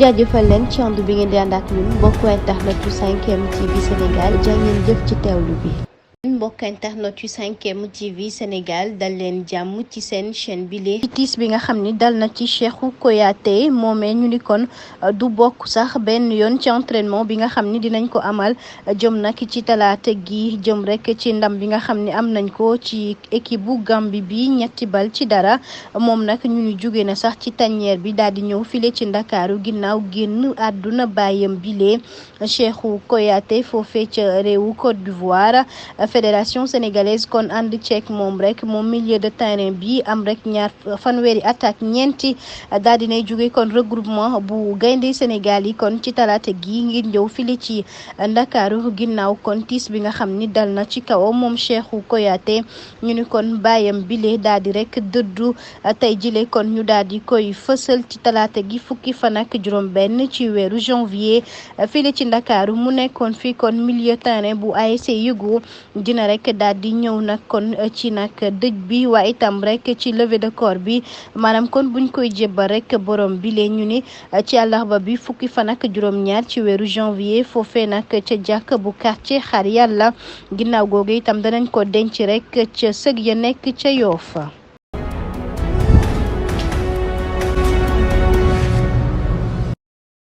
jaajëfal leen ci ànd bi ngeen di ànd ak ñun mbokku internet yu 5M TV Sénégal jaa ngeen jëf ci teewlu bi. mbokk internet yu 5M TV Sénégal dal leen jàmm ci seen chaîne bile. ci tiis bi nga xam ni dal na ci Cheikhou Kouyaté moomee ñu ni kon du bokk sax benn yoon ci entraînement bi nga xam ni dinañ ko amal jëm nag ci talaata gi jëm rek ci ndam bi nga xam ni am nañ ko ci équipe bu Gambie bi 3-0 ci dara moom nag ñu ni jóge na sax ci tanière bi daal di ñëw file ci Ndakaaru ginnaaw génn àdduna bàyyam bile Cheikhou Kouyaté foofee ca réewu Côte d'Ivoire. Fédération sénégalaise kon ànd ceek moom rek moom milieu de terrain bi am rek ñaar fanweeri attaque ñeenti daal dinay jóge kon regroupement bu gaynde Sénégal yi kon ci talaata gi ngir ñëw fili ci Ndakaaru ginnaaw kon tiis bi nga xam ni dal na ci kawam moom Cheikhou Kouyaté ñu ni kon bàyyam bile daal di rek dëddu tey jile kon ñu daal di koy fësal ci talaata gi fukki fan ak juróom-benn ci weeru janvier fili ci Ndakaaru mu nekkoon fii kon milieu terrain bu ASC Yëgu dina rek daal di ñëw nag kon ci nag dëj bi waaye itam rek ci levée de corps bi maanaam kon buñ koy jébbal rek borom bi lee ñu ni ci àllarba bi fukki fan ak juróom-ñaar ci weeru janvier foofee nag ca jàkk bu quartier Xar Yàlla ginnaaw googu itam danañ ko denc rek ca sëg ya nekk ca Yoof